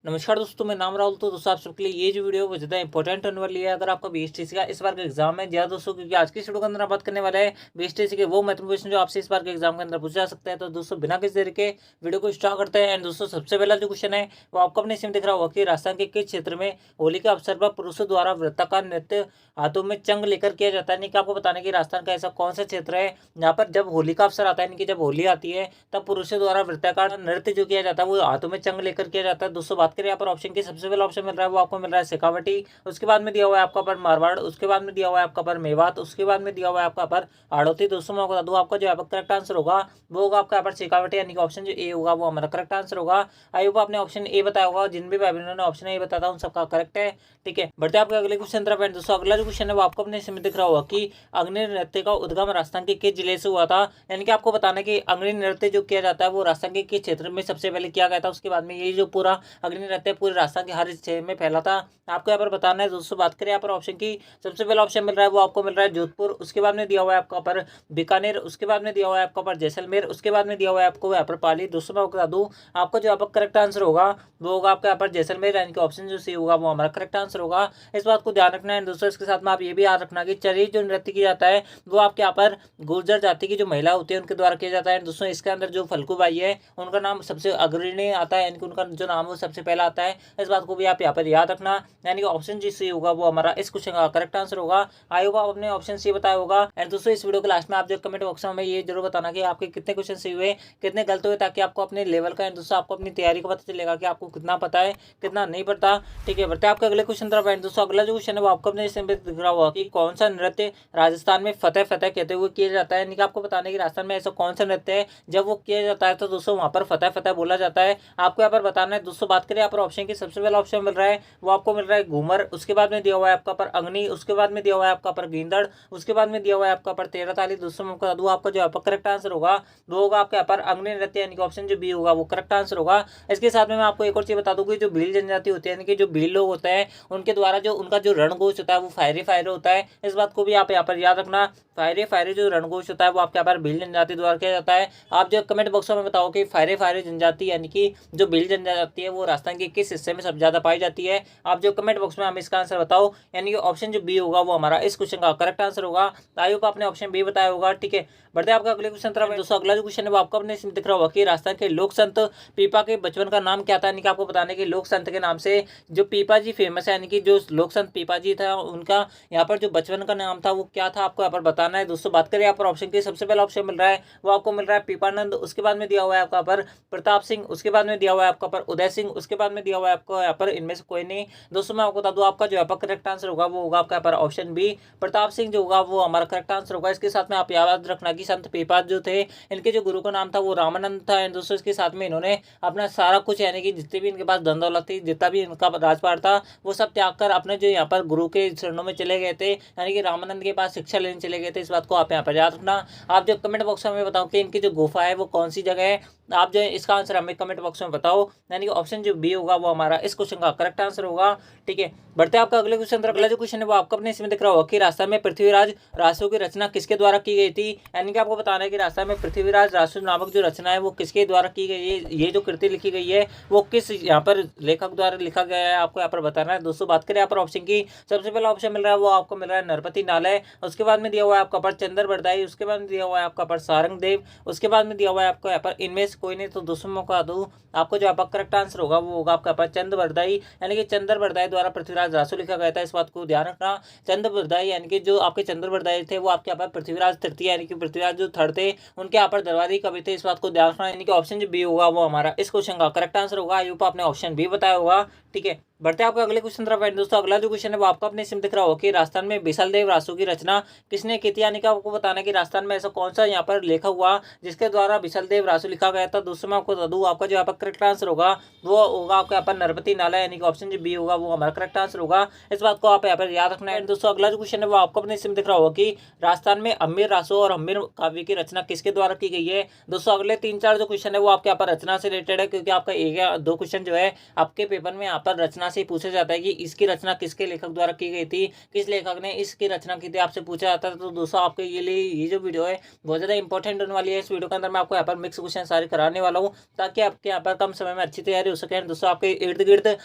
नमस्कार दोस्तों, मैं नाम राहुल। तो दोस्तों आप सबके लिए ये जो वीडियो वो ज़्यादा इंपॉर्टेंट होने वाली है। अगर आपका बीएसटीसी का इस बार का एग्जाम है जी हाँ दोस्तों, क्योंकि आज की वीडियो के अंदर हम बात करने वाले हैं बीएसटीसी के वो महत्वपूर्ण क्वेश्चन जो आपसे इस बार के एग्जाम के अंदर पूछा जा सकता है। तो दोस्तों बिना किसी देरी के वीडियो को स्टार्ट करते हैं। एंड दोस्तों सबसे पहला जो क्वेश्चन है वो आपको अपने इसमें दिख रहा होगा कि राजस्थान के किस क्षेत्र में होली के अवसर पर पुरुषों द्वारा वृत्ताकार नृत्य हाथों में चंग लेकर किया जाता है। नहीं कि आपको बताने की राजस्थान का ऐसा कौन सा क्षेत्र है जहाँ पर जब होली का अवसर आता है, कि जब होली आती है तब पुरुषों द्वारा वृत्ताकार नृत्य जो किया जाता है वो हाथों में चंग लेकर किया जाता है। दोस्तों बात करें यहाँ पर ऑप्शन की, सबसे पहला ऑप्शन मिल रहा है वो आपको मिल रहा है शेखावटी, उसके बाद में दिया हुआ है आपका पर मारवाड़, उसके बाद में दिया हुआ है आपका पर मेवात, उसके बाद में दिया हुआ है आपका पर हाड़ौती। दोस्तों मैं आपको बता दूं आपका जो यहाँ पर करेक्ट आंसर होगा वो होगा आपका यहाँ पर शेखावटी, यानी कि ऑप्शन जो ए होगा वो हमारा करेक्ट आंसर होगा। आई होप आपने ऑप्शन ए बताया होगा, जिन भी भाई बहनों ने ऑप्शन ए बताया था उन सबका करेक्ट है। ठीक है, बढ़ते आपके अगले क्वेश्चन तरफ। दोस्तों अगला जो क्वेश्चन है वो आपको अपने इसमें दिख रहा होगा कि अग्नि नृत्य का उद्गम राजस्थान के किस जिले से हुआ था। यानी कि आपको बताना कि अग्नि नृत्य जो किया जाता है वो राजस्थान के किस क्षेत्र में सबसे पहले किया गया था। उसके बाद में ये जो पूरा अग्नि नृत्य पूरे राजस्थान के हर क्षेत्र में फैला था, आपको यहाँ पर बताना है। दोस्तों बात करें यहाँ पर ऑप्शन की, सबसे पहला ऑप्शन मिल रहा है वो आपको मिल रहा है जोधपुर, उसके बाद में दिया हुआ है आपका पर बीकानेर, उसके बाद में दिया हुआ है आपका पर जैसलमेर, उसके बाद में दिया हुआ है आपको यहाँ पर पाली। दोस्तों मैं बता दूं आपका जो यहाँ पर करेक्ट आंसर होगा वो होगा आपका यहाँ पर जैसलमेर, यानी कि ऑप्शन जो सी होगा वो हमारा करेक्ट आंसर होगा। इस बात को ध्यान रखना है। दोस्तों इसके साथ में आप ये भी याद रखना कि चरी जो नृत्य किया जाता है वो आपके यहाँ पर गुर्जर जाति की जो महिला होती है उनके द्वारा किया जाता है। दोस्तों इसके अंदर जो फल्गु बाई है उनका नाम सबसे अग्रणी आता है, यानी कि उनका जो नाम है वो सबसे पहला आता है। इस बात को भी आप यहाँ पर याद रखना, यानी कि ऑप्शन जी सी होगा वो हमारा इस क्वेश्चन का करेक्ट आंसर होगा। आई होगा आपने ऑप्शन सी बताया होगा। एंड दोस्तों इस वीडियो के लास्ट में आप जो कमेंट बॉक्स में ये जरूर बताना कि आपके कितने क्वेश्चन सही हुए, कितने गलत हुए, ताकि आपको अपने लेवल का एंड दोस्तों आपको अपनी तैयारी का पता चलेगा कि आपको कितना पता है कितना नहीं पता। ठीक है, बढ़ते आपके अगले क्वेश्चन तरफ। एंड दोस्तों अगला जो क्वेश्चन है वो आपको अपने इसमें दिख रहा होगा कि कौन सा नृत्य राजस्थान में फतेह फतेह कहते हुए किया जाता है। यानी कि आपको बताने की राजस्थान में ऐसा कौन सा नृत्य है जब वो किया जाता है तो दोस्तों वहाँ पर फतेह फतेह बोला जाता है। आपको यहाँ पर बताना है। दोस्तों बात करें यहाँ पर ऑप्शन की, सबसे पहला ऑप्शन मिल रहा है वो आपको मिल रहा है घूमर, उसके बाद में दिया हुआ है आपका पर अग्नि, उसके बाद में दिया हुआ है आपका पर गेंदड़, उसके बाद में दिया हुआ है आपका पर तेरह ताली। दोस्तों मैं बता दूं आपका जो यहाँ पर करेक्ट आंसर होगा वो होगा आपके यहाँ पर अग्नि नृत्य, यानी कि ऑप्शन जो बी होगा वो करेक्ट आंसर होगा। इसके साथ में मैं आपको एक और चीज बता दूं कि जो भील जनजाति होती है, यानी कि जो भील लोग होते हैं उनके द्वारा जो उनका जो रणघोष होता है वो फायरे फायरे होता है। इस बात को भी आप यहाँ पर याद रखना। फायरे फायरे जो रणघोष होता है वो आपके यहाँ पर भील जनजाति द्वारा किया जाता है। आप जो कमेंट बॉक्स में बताओ कि फायरे फायरे जनजाति यानी कि जो भील जनजाति है वो राजस्थान के किस हिस्से में सबसे ज्यादा पाई जाती है। आप जो कमेंट बॉक्स में हमें इसका आंसर बताओ, यानी कि ऑप्शन जो बी होगा वो हमारा इस क्वेश्चन का करेक्ट आंसर होगा। आई होप आपने ऑप्शन बी बताया होगा। ठीक है, बढ़ते आपका अगले क्वेश्चन तरफ। दोस्तों अगला जो क्वेश्चन है वो आपको अपने इसमें दिख रहा होगा कि राजस्थान के लोक संत पीपा के बचपन का नाम क्या था। यानी कि आपको बताने के लोक संत के नाम से जो पीपा जी फेमस है, यानी कि जो लोक संत पीपा जी था उनका यहाँ पर जो बचपन का नाम था वो क्या था, आपको यहाँ पर बताना है। दोस्तों बात करें यहाँ पर ऑप्शन की, सबसे पहला ऑप्शन मिल रहा है वो आपको मिल रहा है पीपानंद, उसके बाद में दिया हुआ है आपका पर प्रताप सिंह, उसके बाद में दिया हुआ है आपका पर उदय सिंह, उसके बाद में दिया हुआ है आपको यहाँ पर इनमें से कोई नहीं। दोस्तों मैं आपको बता दूं आपका जो यहाँ पर करेक्ट आंसर होगा वो होगा आपका यहाँ पर ऑप्शन बी प्रताप सिंह जो होगा वो हमारा करेक्ट आंसर होगा। इसके साथ में आप याद रखना कि संत पीपा जो थे इनके जो गुरु का नाम था वो रामानंद था। एंड दोस्तों इसके साथ में इन्होंने अपना सारा कुछ, यानी कि जितनी भी इनके पास धन दौलत थी, जितना भी इनका राजपाट था वो सब त्याग कर अपने जो यहाँ पर गुरु के चरणों में चले गए थे, यानी कि रामानंद के पास शिक्षा लेने चले गए थे। इस बात को आप यहाँ पर याद रखना। आप जो कमेंट बॉक्स में बताओ कि इनकी जो गुफा है वो कौन सी जगह है, आप जो इसका आंसर हमें कमेंट बॉक्स में बताओ, यानी कि ऑप्शन जो बी होगा वो हमारा इस क्वेश्चन का करेक्ट आंसर होगा। ठीक है, बढ़ते आपका अगले क्वेश्चन तरफ। अगला जो क्वेश्चन है वो आपको अपने इसमें दिख रहा होगा कि राजस्थान में पृथ्वीराज रासो की रचना किसके द्वारा की गई थी। यानी कि आपको बताना है कि राजस्थान में पृथ्वीराज रासो नामक जो रचना है वो किसके द्वारा की गई है, ये जो कृति लिखी गई है वो किस यहाँ पर लेखक द्वारा लिखा गया है, आपको यहाँ पर बताना है। दोस्तों बात करें यहाँ पर ऑप्शन की, सबसे पहला ऑप्शन मिल रहा है वो आपको मिल रहा है नरपति नालय, उसके बाद में दिया हुआ है आपका पर चंद्र बरदाई, उसके बाद में दिया हुआ है आपका पर सारंग देव, उसके बाद में दिया हुआ है आपको यहाँ पर इनमें से कोई नहीं। तो दोस्तों मैं बता दूं आपको जो आपका करेक्ट आंसर होगा वो होगा आपका चंद्र बरदाई, यानी कि चंद्र बरदाई द्वारा पृथ्वीराज रासो लिखा गया था। इस बात को ध्यान रखना। चंद्र बरदाई यानी कि जो आपके चंद्र बरदाई थे वो आपके यहाँ पर पृथ्वीराज तृतीय यानी कि पृथ्वीराज जो थर्ड थे उनके यहाँ पर दरबारी कवि थे। इस बात को ध्यान रखना, यानी कि ऑप्शन जो बी होगा वो हमारा इस क्वेश्चन का करेक्ट आंसर होगा। आई होप आपने ऑप्शन बी बताया होगा। ठीक है, बढ़ते आपको अगले क्वेश्चन तरफ। दोस्तों अगला जो क्वेश्चन है वो आपको अपने इसमें दिख रहा होगा कि राजस्थान में बिसल देव रासो की रचना किसने की थी। यानी कि आपको बताना है कि राजस्थान में ऐसा कौन सा यहाँ पर लेखक हुआ जिसके द्वारा बिसल देव रासो लिखा गया था। दोस्तों मैं आपको बता दूं आपका जो यहाँ पर करेक्ट आंसर होगा वो होगा आपका यहाँ पर नरपति नालय, यानी कि ऑप्शन जो बी होगा वो हमारा करेक्ट आंसर होगा। इस बात को आप यहाँ पर याद रखना है। दोस्तों अगला जो क्वेश्चन है वो आपको अपने इसमें दिख रहा होगा कि राजस्थान में अमीर रासो और अमीर काव्य की रचना किसके द्वारा की गई है। दोस्तों अगले 3-4 जो क्वेश्चन है वो आपके यहाँ पर रचना से रिलेटेड है, क्योंकि आपका एक या दो क्वेश्चन जो है आपके पेपर में यहाँ पर रचना यहाँ से पूछा जाता है कि इसकी रचना किसके लेखक द्वारा की गई थी, किस लेखक ने इसकी रचना की थी, आपसे पूछा जाता है। तो दोस्तों आपके लिए ये जो वीडियो है बहुत ज़्यादा इंपॉर्टेंट होने वाली है। इस वीडियो के अंदर मैं आपको यहाँ पर मिक्स क्वेश्चन सारे कराने वाला हूँ, ताकि आपके यहाँ पर कम समय में अच्छी तैयारी हो सके। दोस्तों आपके इर्द गिर्द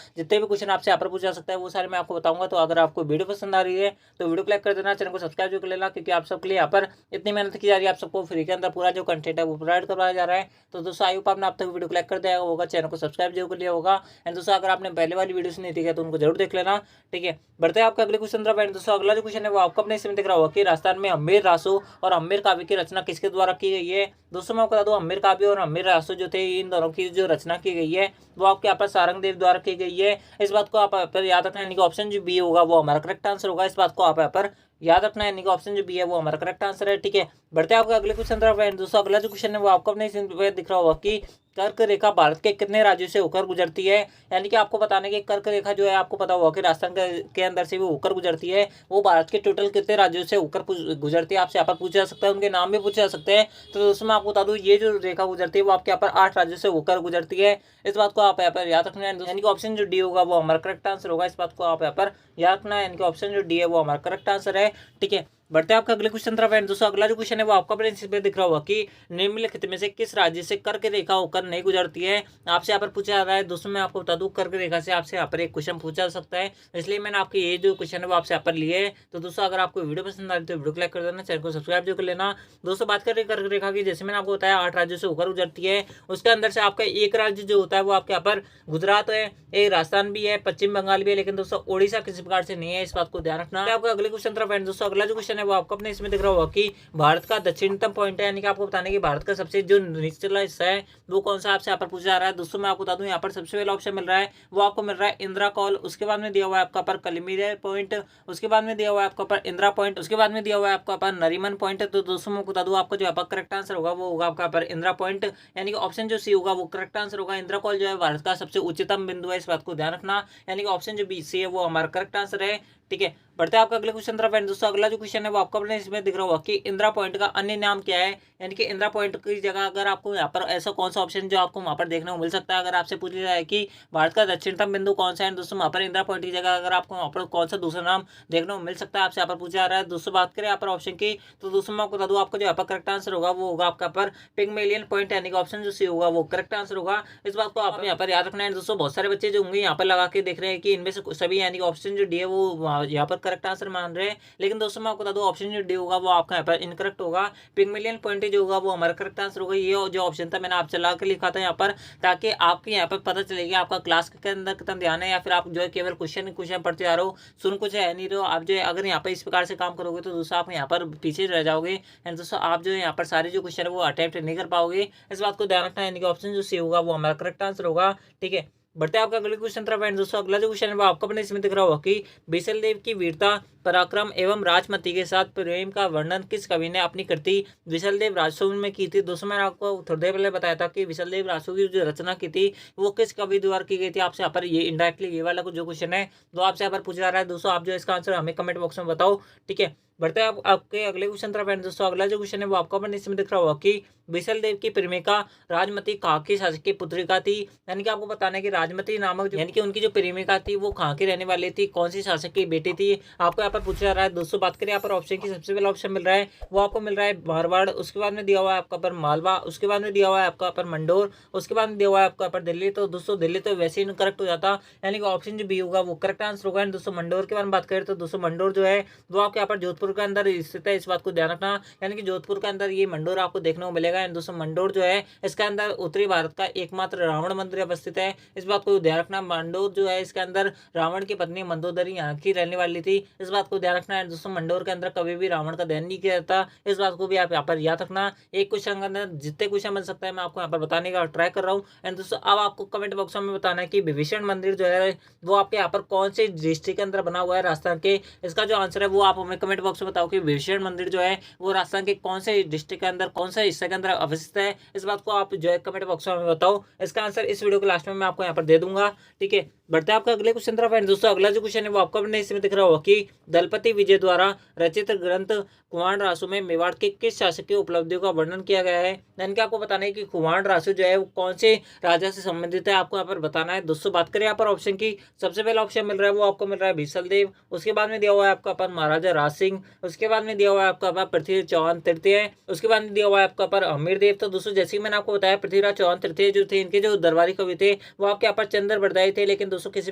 जितने भी क्वेश्चन आपसे यहाँ पर पूछा जा सकता है वो सारे मैं आपको बताऊंगा। तो अगर आपको वीडियो पसंद आ रही है तो वीडियो को लाइक कर देना, चैनल को सब्सक्राइब जो कर लेना, क्योंकि आप सबके लिए यहाँ पर इतनी मेहनत की जा रही है, आप सबको फ्री के अंदर पूरा जो कंटेंट है वो प्रोवाइड करवाया जा रहा है। तो दोस्तों आई होप आपने अब तक वीडियो को लाइक कर दिया होगा, चैनल को सब्सक्राइब जरूर कर लिया होगा। एंड दोस्तों अगर आपने पहले वाली वीडियो नहीं देखी है तो उनको जरूर देख लेना, ठीक है। बढ़ते हैं आपका अगले क्वेश्चन तरफ। एंड दोस्तों अगला जो क्वेश्चन है वो आपको अपने इसमें दिख रहा होगा कि राजस्थान में अम्मेर रासो और अम्मेर काव्य की रचना किसके द्वारा की गई है। दोस्तों मैं आपको बता दूं, अम्मेर काव्य और अम्मेर रासो जो थे इन दोनों की जो रचना की गई है वो आपके यहाँ पर सारंगदेव द्वारा की गई है। इस बात को आप यहाँ पर याद रखना, यानी कि ऑप्शन जो बी होगा वो हमारा करेक्ट आंसर होगा। इस बात को आप यहाँ पर याद रखना है, यानी कि ऑप्शन जो बी है वो हमारा करेक्ट आंसर है, ठीक है। बढ़ते हैं आपका अगले क्वेश्चन तरफ। दोस्तों अगला जो क्वेश्चन है वो आपको अपने दिख रहा होगा कि कर्क रेखा भारत के कितने राज्यों से होकर गुजरती है। यानी कि आपको बताने की कर्क रेखा जो है आपको पता होगा कि राजस्थान के अंदर से वो होकर गुजरती है, वो भारत के टोटल कितने राज्यों से होकर गुजरती है, आपसे यहाँ पर पूछा जा सकता है, उनके नाम भी पूछे जा सकते हैं। तो दोस्तों मैं आपको बता दूं, ये जो रेखा गुजरती है वो आपके यहाँ पर 8 राज्यों से होकर गुजरती है। इस बात को आप यहाँ पर याद रखना है, यानी कि ऑप्शन जो डी होगा वो हमारा करेक्ट आंसर होगा। इस बात को आप यहाँ पर याद रखना है, यानी कि ऑप्शन जो डी है वो हमारा करेक्ट आंसर है, ठीक है। बढ़ते हैं आपका अगले क्वेश्चन तरफ। दोस्तों अगला जो क्वेश्चन है वो आपका पे दिख रहा होगा कि निम्नलिखित में से किस राज्य से कर्क रेखा होकर नहीं गुजरती है, आपसे यहाँ पर पूछा जा रहा है। दोस्तों मैं आपको बता दूं, कर्क रेखा से आपसे यहाँ पर एक क्वेश्चन पूछा जा सकता है, इसलिए मैंने आपके ये जो क्वेश्चन है वो आपसे यहाँ पर लिए है। तो दोस्तों अगर आपको वीडियो पसंद आ रही है तो वीडियो को लाइक कर देना, चैनल को सब्सक्राइब जो कर लेना। दोस्तों बात करें कर्क रेखा की, जैसे मैंने आपको बताया 8 राज्यों से होकर गुजरती है, उसके अंदर से आपका एक राज्य जो होता है वो आपके यहाँ पर गुजरात है, एक राजस्थान भी है, पश्चिम बंगाल भी है, लेकिन दोस्तों ओडिशा किसी प्रकार से नहीं है, इस बात को ध्यान रखना। आपका अगले क्वेश्चन तरफ। दोस्तों अगला जो क्वेश्चन है वो आपको अपने इसमें दिख रहा होगा कि भारत का दक्षिणतम पॉइंट है, यानी कि आपको बताने की भारत का सबसे जो निचला हिस्सा है वो कौन सा, आपसे यहाँ पर पूछा जा रहा है। दोस्तों मैं आपको बता दूं, यहाँ पर सबसे पहला ऑप्शन मिल रहा है वो आपको मिल रहा है इंदिरा कॉल, उसके बाद में दिया हुआ है आपका पर कलिमीर पॉइंट, उसके बाद में दिया हुआ है आपका पर इंदिरा पॉइंट, उसके बाद में दिया हुआ है आपका पर नरीमन पॉइंट। तो दोस्तों मैं बता दूं, आपका जो आपका करेक्ट आंसर होगा वो होगा आपका पर इंदिरा पॉइंट, यानी कि ऑप्शन जो सी होगा वो करेक्ट आंसर होगा। इंदिरा कॉल जो है भारत का सबसे उच्चतम बिंदु है, इस बात को ध्यान रखना, यानी कि ऑप्शन जो बी सी है वो हमारा करेक्ट आंसर है, ठीक है। बढ़ते हैं आपका अगले क्वेश्चन तरफ। दोस्तों अगला जो क्वेश्चन है वो आपको अपने इसमें दिख रहा होगा कि इंदिरा पॉइंट का अन्य नाम क्या है, यानी कि इंदिरा पॉइंट की जगह अगर आपको यहाँ पर ऐसा कौन सा ऑप्शन जो आपको वहाँ पर देखने को मिल सकता है, अगर आपसे पूछ लिया जाए कि भारत का दक्षिणतम बिंदु कौन सा है, दोस्तों वहाँ पर इंदिरा पॉइंट की जगह अगर आपको वहाँ पर कौन सा दूसरा नाम देखने को मिल सकता है, आपसे यहाँ पर पूछा जा रहा है। दोस्तों बात करें यहाँ पर ऑप्शन की, तो दोस्तों मैं आपको बता दूँ, आपका जो यहाँ पर करेक्ट आंसर होगा वो होगा आपका पर पिग्मेलियन पॉइंट, यानी कि ऑप्शन जो सी होगा वो करेक्ट आंसर होगा। इस बात को आप यहाँ पर याद रखना है। दोस्तों बहुत सारे बच्चे जो होंगे यहाँ पर लगा के देख रहे हैं कि इनमें से सभी, यानी कि ऑप्शन जो डी है वो यहाँ पर करेक्ट आंसर मान रहे हैं, लेकिन दोस्तों मैं आपको बता दूं, ऑप्शन जो डी होगा वो आपका यहाँ पर इनकरेक्ट होगा। पिग्मेलियन पॉइंट जो होगा वो हमारा करेक्ट आंसर होगा। ये जो ऑप्शन था मैंने आप चला के लिखा था यहाँ पर, ताकि आपके यहाँ पर पता चलेगा आपका क्लास के अंदर कितना ध्यान है, या फिर आप जो है केवल क्वेश्चन पढ़ते आ रहे हो, सुन कुछ है नहीं रहे हो। आप जो है अगर यहाँ पर इस प्रकार से काम करोगे तो दोस्तों आप यहाँ पर पीछे रह जाओगे, एंड दोस्तों आप जो है यहाँ पर सारे जो क्वेश्चन है वो अटेम्प्ट नहीं कर पाओगे, इस बात को ध्यान रखना है, यानी कि ऑप्शन जो सी होगा वो हमारा करेक्ट आंसर होगा, ठीक है। बढ़ते हैं आपका अगले क्वेश्चन तरफ। दोस्तों अगला जो क्वेश्चन है वो आपको अपने इसमें दिख रहा होगा कि बिसल देव की वीरता, पराक्रम एवं राजमती के साथ प्रेम का वर्णन किस कवि ने अपनी कृति विशलदेव राजसो में की थी। दोस्तों मैंने आपको थोड़ी देर पहले बताया था कि विशलदेव राजसो की जो रचना की थी वो किस कवि द्वारा की गई थी। आपसे यहाँ पर ये इनडायरेक्टली ये वाला जो क्वेश्चन है वो आपसे यहाँ पर पूछा जा रहा है। दोस्तों आप जो इसका आंसर हमें कमेंट बॉक्स में बताओ, ठीक है। बढ़ते हैं आपके अगले क्वेश्चन तरफ। दोस्तों अगला जो क्वेश्चन है वो आपको अपने इसमें दिख रहा होगा कि बिसल देव की प्रेमिका राजमती कहाँ की शासक की पुत्रिका थी, यानी कि आपको बताना है कि राजमती नामक यानी कि उनकी जो प्रेमिका थी वो कहाँ की रहने वाली थी, कौन सी शासक की बेटी थी, आपको यहाँ पर पूछा जा रहा है। दोस्तों बात करें यहाँ पर ऑप्शन की, सबसे पहला ऑप्शन मिल रहा है वो आपको मिल रहा है मारवाड़, उसके बाद में दिया हुआ है आपका पर मालवा, उसके बाद में दिया हुआ है आपका पर मंडोर, उसके बाद में दिया हुआ है आपका पर दिल्ली। तो दोस्तों दिल्ली तो वैसे ही करेक्ट हो जाता, यानी कि ऑप्शन जो बी होगा वो करेक्ट आंसर होगा। दोस्तों मंडोर के बारे में बात करें तो दोस्तों मंडोर जो है वो आपके यहाँ पर जोधपुर के अंदर स्थित है, इस बात को ध्यान रखना, यानी कि जोधपुर के अंदर ये मंडोर आपको देखने को मिलेगा। दोस्तों मंडोर जो है इसके अंदर उत्तरी भारत का एकमात्र रावण मंदिर अवस्थित है, इस बात को ध्यान रखना। मंडोर जो है इसके अंदर रावण की पत्नी मंदोदरी यहाँ की रहने वाली थी, इस बात को ध्यान रखना है। दोस्तों मंडोर के अंदर कभी भी रावण का दहन नहीं किया जाता, इस बात को भी आप यहाँ पर याद रखना। एक क्वेश्चन के अंदर जितने क्वेश्चन बन सकता है मैं आपको यहाँ पर बताने का ट्राई कर रहा हूँ। एंड दोस्तों अब आपको कमेंट बॉक्स में बताना है कि विभीषण मंदिर जो है वो आपके यहाँ पर कौन से डिस्ट्रिक्ट के अंदर बना हुआ है राजस्थान के, इसका जो आंसर है वो आप हमें कमेंट बॉक्स में बताओ कि विभीषण मंदिर जो है वो राजस्थान के कौन से डिस्ट्रिक्ट के अंदर, कौन से हिस्से के अंदर अवस्थित है, इस बात को आप जो है कमेंट बॉक्स में बताओ। इसका आंसर इस वीडियो के लास्ट में मैं आपको यहाँ पर दे दूंगा, ठीक है। बढ़ते हैं आपका अगले क्वेश्चन तरफ। एंड दोस्तों अगला जो क्वेश्चन है वो आपको अपने इसमें दिख रहा होगा कि दलपति विजय द्वारा रचित ग्रंथ कुमार रासु में मेवाड़ के किस शासक की उपलब्धियों का वर्णन किया गया है। यानी कि आपको बताना है कि कुमार रासु जो है वो कौन से राजा से संबंधित है, आपको यहाँ पर बताना है। दोस्तों बात करें यहाँ पर ऑप्शन की, सबसे पहला ऑप्शन मिल रहा है वो आपको मिल रहा है बीसल देव, उसके बाद में दिया हुआ है आपका पर महाराजा राज सिंह, उसके बाद में दिया हुआ है आपका पर पृथ्वीराज चौहान तृतीय, उसके बाद में दिया हुआ है आपका पर अमीर देव। तो दोस्तों जैसे कि मैंने आपको बताया पृथ्वीराज चौहान तृतीय जो थे इनके जो दरबारी कवि थे वो आपके यहाँ पर चंद्र बरदाई थे, लेकिन दोस्तों किसी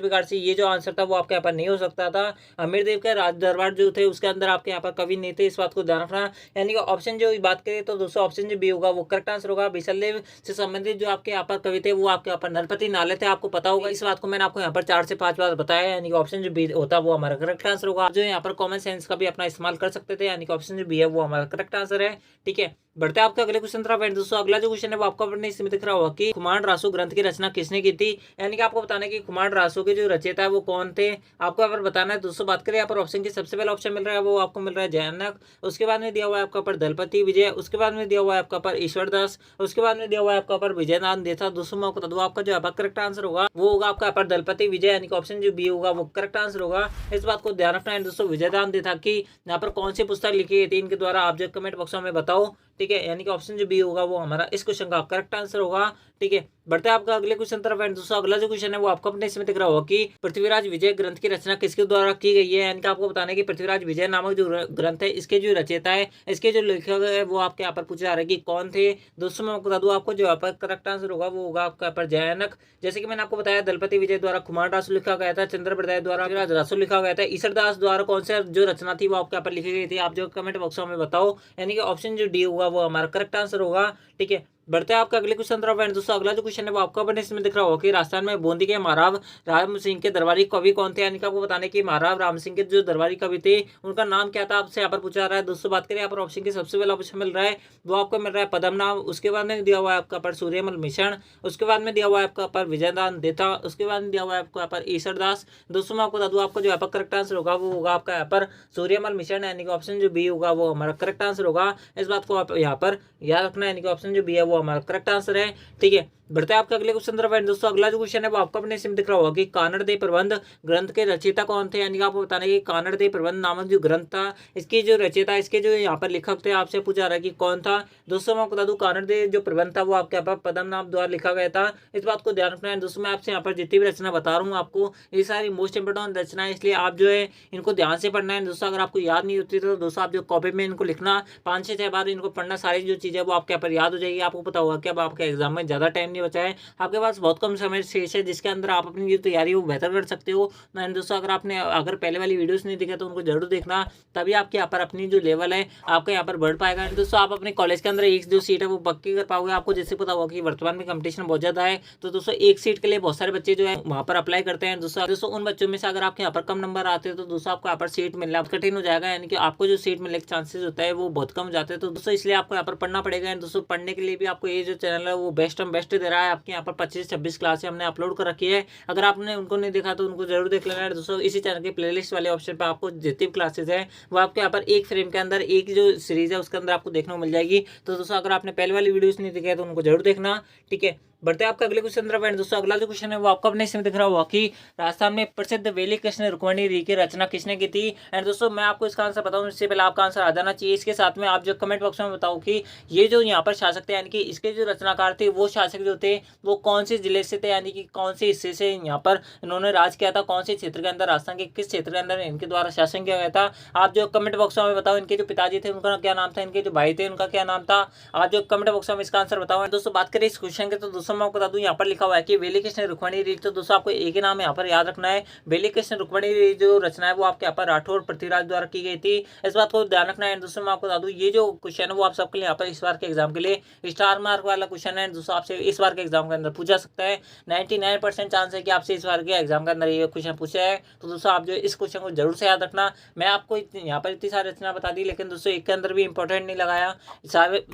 प्रकार से ये जो आंसर था वो आपके यहाँ पर नहीं हो सकता था। अमीर देव के राज दरबार जो थे उसके अंदर आपके यहाँ पर कवि नहीं थे, इस बात को ध्यान रखना। यानी कि ऑप्शन जो बात करें तो दोस्तों ऑप्शन जो बी होगा वो करेक्ट आंसर होगा। बीसल देव से संबंधित जो आपके यहाँ पर कवि थे वो आपके यहाँ पर नरपति नाले थे, आपको पता होगा। इस बात को मैंने आपको यहाँ पर 4 से 5 बार बताया, यानी कि ऑप्शन जो बी होता है वो हमारा करेक्ट आंसर होगा। जो यहाँ पर कॉमन सेंस का भी अपना इस्तेमाल कर सकते थे, यानी कि ऑप्शन जो बी है वो हमारा करेक्ट आंसर है। ठीक है, बढ़ते हैं आपके अगले क्वेश्चन तरफ। दोस्तों अगला जो क्वेश्चन है वो आपको अपने इसमें दिख रहा होगा कि कुमार रासु ग्रंथ की रचना किसने की थी। यानी कि आपको बताना है कि कुमार रासु के जो रचयिता है वो कौन थे, आपको यहाँ पर बताना है। दोस्तों बात करें यहाँ पर ऑप्शन की, सबसे पहला ऑप्शन मिल रहा है वो आपको मिल रहा है जयनक, उसके बाद में दिया हुआ है आपका पर दलपति विजय, उसके बाद में दिया हुआ है आपका पर ईश्वर दास, उसके बाद में दिया हुआ है आपका पर विजयनाथ देथा। दोस्तों मैं आपको बता दूं आपका जो करेक्ट आंसर होगा वो होगा आपका पर दलपति विजय, यानी कि ऑप्शन जो बी होगा वो करेक्ट आंसर होगा। इस बात को ध्यान रखना है दोस्तों। विजयनाथ देथा की यहाँ पर कौन सी पुस्तक लिखी गई थी इनके द्वारा, आप जो कमेंट बॉक्स में बताओ। ठीक है, यानी कि ऑप्शन जो बी होगा वो हमारा इस क्वेश्चन का करेक्ट आंसर होगा। ठीक है, बढ़ते हैं आपका अगले क्वेश्चन तरफ। दोस्तों अगला जो क्वेश्चन है वो आपको अपने इसमें दिख रहा होगा कि पृथ्वीराज विजय ग्रंथ की रचना किसके द्वारा की गई है। यानी कि आपको बताना है कि पृथ्वीराज विजय नामक जो ग्रंथ है इसके जो रचयिता है, इसके जो लेखक है वो आपके यहाँ पर पूछा जा रहा है कि कौन थे। दोस्तों मैं आपको बता दूं आपको जो यहाँ पर करेक्ट आंसर होगा वो होगा आपका यहाँ पर जयनक। जैसे कि मैंने आपको बताया दलपति विजय द्वारा कुमार रासु लिखा गया था, चंद्र बरदाई द्वारा रासु लिखा गया था, ईश्वर दास द्वारा कौन सा जो रचना थी वो आपके यहाँ पर लिखी गई थी, आप जो कमेंट बॉक्स में बताओ। यानी कि ऑप्शन जो डी होगा वो हमारा करेक्ट आंसर होगा। ठीक है, बढ़ते हैं आपका अगले क्वेश्चन तरफ। दोस्तों अगला जो क्वेश्चन है वो आपको अपने इसमें दिख रहा होगा कि राजस्थान में बूंदी के महाराव राम सिंह के दरबारी कवि कौन थे। यानी कि आपको बताने कि महाराव राम सिंह के जो दरबारी कवि थे उनका नाम क्या था, आपसे यहाँ पर पूछा रहा है। दोस्तों बात करें यहाँ पर ऑप्शन की, सबसे पहला ऑप्शन मिल रहा है वो आपको मिल रहा है पद्मनाभ, उसके बाद में दिया हुआ है आपका पर सूर्यमल मिश्रण, उसके बाद में दिया हुआ है आपका पर विजयनाथ देथा, उसके बाद में दिया हुआ है आपका पर ईश्वर दास। दोस्तों मैं आपको बता दूं आपको जो यहाँ पर करेक्ट आंसर होगा वो होगा आपका यहाँ पर सूर्यमल मिश्रण, यानी कि ऑप्शन जो बी होगा वो हमारा करेक्ट आंसर होगा। इस बात को आप यहाँ पर याद रखना, यानी कि ऑप्शन जो बी है वो हमारा करेक्ट आंसर है। ठीक है, बढ़ते हैं आपके अगले क्वेश्चन तरफ। दोस्तों अगला जो क्वेश्चन है वो आपको अपने इसमें दिख रहा होगा कि कानड़ देव प्रबंध ग्रंथ के रचयिता कौन थे। यानी कि आपको बताना है कि कानड़ देव प्रबंध नामक जो ग्रंथ था इसकी जो रचयिता, इसके जो यहाँ पर लेखक थे, आपसे पूछा रहा है कि कौन था। दोस्तों मैं बता दूं कानड़ देव जो प्रबंध था वो आपके यहाँ पर पद्मनाभ द्वारा लिखा गया था, इस बात को ध्यान रखना है। दोस्तों मैं आपसे यहाँ पर जितनी भी रचना बता रहा हूँ आपको ये सारी मोस्ट इंपोर्टेंट रचना है, इसलिए आप जो है इनको ध्यान से पढ़ना है। दोस्तों अगर आपको याद नहीं होती तो दोस्तों आप जो कॉपी में इनको लिखना 5 से 6 बार इनको पढ़ना, सारी जो चीज़ें वो आपके यहाँ पर याद हो जाएगी। आपको पता होगा कि अब आपके एग्जाम में ज़्यादा टाइम नहीं बचा है, आपके पास बहुत कम समय शेष है जिसके अंदर आप अपनी जो तैयारी है वो बेहतर कर सकते हो। दोस्तों अगर पहले वाली वीडियोस नहीं दिखे तो उनको जरूर देखना, तभी आपके यहाँ पर अपनी जो लेवल है आपका यहाँ पर बढ़ पाएगा। दोस्तों आप अपने कॉलेज के अंदर एक जो सीट है वो पक्की कर पाओगे। आपको जैसे पता होगा कि वर्तमान में कंपटीशन बहुत ज्यादा है, तो दोस्तों एक सीट के लिए बहुत सारे बच्चे जो है वहाँ पर अप्लाई करते हैं। दोस्तों उन बच्चों में से अगर आपके यहाँ पर कम नंबर आते हैं तो दोस्तों आपको यहाँ पर सीट मिलना कठिन हो जाएगा, यानी कि आपको जो सीट मिलने के चांसेस होता है वो बहुत कम हो जाते हैं। तो दोस्तों इसलिए आपको यहाँ पर पढ़ना पड़ेगा। दोस्तों पढ़ने के लिए भी आपको ये जो चैनल है वो बेस्ट दे रहा है। आपके यहाँ पर 25-26 क्लासें हमने अपलोड कर रखी है, अगर आपने उनको नहीं देखा तो उनको जरूर देख लेना है। दोस्तों इसी चैनल के प्लेलिस्ट वाले ऑप्शन पर आपको जितनी क्लासेस है वो आपके यहाँ पर एक फ्रेम के अंदर एक जो सीरीज है उसके अंदर आपको देखने को मिल जाएगी। तो दोस्तों अगर आपने पहले वाली वीडियोस नहीं देखी है तो उनको जरूर देखना। ठीक है, बढ़ते हैं आपका अगले क्वेश्चन तरफ। दोस्तों अगला जो क्वेश्चन है वो आपको अपने इसमें दिख रहा होगा कि राजस्थान में प्रसिद्ध वेली कृष्ण रुक्मणी री की रचना किसने की थी। एंड दोस्तों मैं आपको इसका आंसर बताऊं इससे पहले आपका आंसर आ जाना चाहिए। इसके साथ में आप जो कमेंट बॉक्स में बताओ कि ये जो यहाँ पर शासक थे, यानी कि इसके जो रचनाकार थे वो शासक जो थे वो कौन से जिले से थे, यानी कि कौन से हिस्से से यहाँ पर इन्होंने राज किया था, कौन से क्षेत्र के अंदर, राजस्थान के किस क्षेत्र के अंदर इनके द्वारा शासन किया गया था। आप जो कमेंट बॉक्स में बताओ इनके जो पिताजी थे उनका क्या नाम था, इनके जो भाई थे उनका क्या नाम था, आप जो कमेंट बॉक्स में इसका आंसर बताओ। दोस्तों बात करें इस क्वेश्चन के, तो दोस्तों मैं आपको बता दूं यहाँ पर लिखा हुआ है कि वेली कृष्ण रुक्मणी री। तो दोस्तों आपको एक ही नाम यहाँ पर याद रखना है, वेली कृष्ण रुक्मणी री जो रचना है वो आपके यहाँ पर राठौर पृथ्वीराज द्वारा की गई थी, इस बात को ध्यान रखना है। दोस्तों मैं आपको बता दूं ये जो क्वेश्चन है वो आप सबके लिए यहाँ पर इस बार के एग्जाम के लिए स्टार मार्क वाला क्वेश्चन है। दोस्तों आपसे इस बार के एग्जाम के अंदर पूछा सकता है, 99% चांस है कि आपसे इस बार के एग्जाम के अंदर ये क्वेश्चन पूछा है। तो दोस्तों आप जो इस क्वेश्चन को जरूर से याद रखना। मैं आपको यहाँ पर इतनी सारी रचना बता दी, लेकिन दोस्तों एक के अंदर भी इंपॉर्टेंट नहीं लगाया।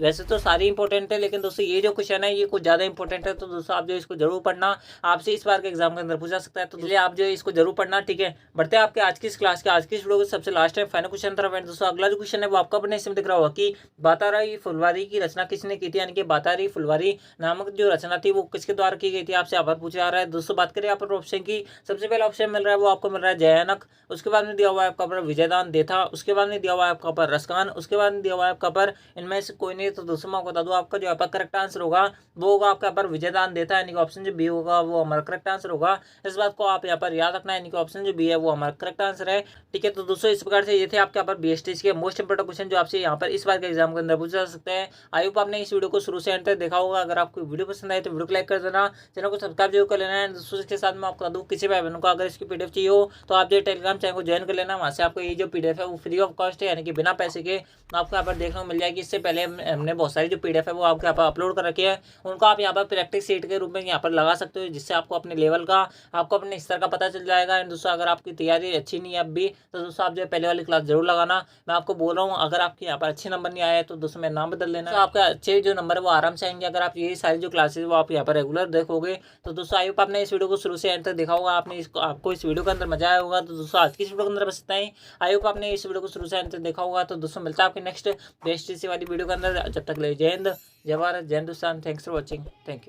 वैसे तो सारी इंपॉर्टेंट है, लेकिन दोस्तों ये जो क्वेश्चन है ये कुछ ज्यादा इंपॉर्टेंट है। हैं तो दोस्तों आप जो इसको जरूर पढ़ना, आपसे इस बार के एग्जाम के अंदर पूछा सकता है, तो इसलिए आप जो इसको जरूर पढ़ना। ठीक है, बढ़ते हैं आपके आज की इस क्लास के आज की इस वीडियो को सबसे लास्ट टाइम फाइनल क्वेश्चन तरफ है। दोस्तों अगला जो क्वेश्चन है वो आपका अपने इसमें दिख रहा होगा कि बाताराई फुलवारी की रचना किसने की थी, यानी कि बाताराई फुलवारी नामक जो रचना थी वो किसके द्वारा की गई थी, आपसे यहाँ पर पूछा जा रहा है। दोस्तों बात करें यहाँ पर ऑप्शन की, सबसे पहला ऑप्शन मिल रहा है वो आपको मिल रहा है जयानक, उसके बाद में दिया हुआ है आपका पर विजयदान देथा, उसके बाद में दिया हुआ है आपका पर रसकान, उसके बाद में दिया हुआ है आपका पर इनमें से कोई नहीं। तो दोस्तों मैं आपको बता दूं आपका जो आपका करेक्ट आंसर होगा वो होगा आपका पर विजयदान देता है, यानी कि ऑप्शन जो बी होगा वो हमारा करेक्ट आंसर होगा। इस बात को आप यहाँ पर याद रखना है, यानी कि ऑप्शन जो बी है वो हमारा करेक्ट आंसर है। ठीक है, तो दोस्तों इस प्रकार से ये थे आपके यहाँ पर बीएसटीसी के मोस्ट इंपोर्टेंट क्वेश्चन जो आपसे यहाँ पर इस बार के एग्जाम के अंदर पूछा जा सकते हैं। आई होप आपने इस वीडियो को शुरू से एंड तक देखा होगा। अगर आपको वीडियो पसंद आए तो वीडियो को लाइक कर देना, चैनल को सब्सक्राइब जरूर कर लेना है। दोस्तों के साथ मैं आपको बता दूं किसी भाई बहनों को अगर इसकी पीडीएफ चाहिए हो तो आप जो टेलीग्राम चैनल को ज्वाइन कर लेना, वहाँ से आपको ये जो पीडीएफ है वो फ्री ऑफ कॉस्ट है, यानी कि बिना पैसे के आपको यहाँ पर देखने को मिल जाएगी। इससे पहले हमने बहुत सारी जो पीडीएफ है वो आपके यहाँ पर अपलोड कर रखी है, उनको आप यहाँ पर प्रैक्टिस सीट के रूप में यहाँ पर लगा सकते हो, जिससे आपको अपने लेवल का आपको अपने स्तर का पता चल जाएगा। एंड दोस्तों अगर आपकी तैयारी अच्छी नहीं है अब भी तो दोस्तों आप जो पहले वाली क्लास जरूर लगाना। मैं आपको बोल रहा हूँ अगर आपके यहाँ पर अच्छे नंबर नहीं आए तो दोस्तों मेरा नाम बदल लेना, तो आपके अच्छे जो नंबर है वो आराम से आएंगे अगर आप ये सारी जो क्लासेज वो आप यहाँ पर रेगुलर देखोगे। तो दोस्तों आई होप आपने इस वीडियो को शुरू से एंड तक देखा होगा, आपने इसको आपको इस वीडियो के अंदर मजा आया होगा। तो दोस्तों आज की इस वीडियो के अंदर बस इतना ही। आई होप आपने इस वीडियो को शुरू से एंड तक देखा होगा। तो दोस्तों मिलता है आपके नेक्स्ट बेस्ट वाली वीडियो के अंदर, जब तक ले जय हिंद, जय भारत, जय Hindustan. Thanks for watching, thank you.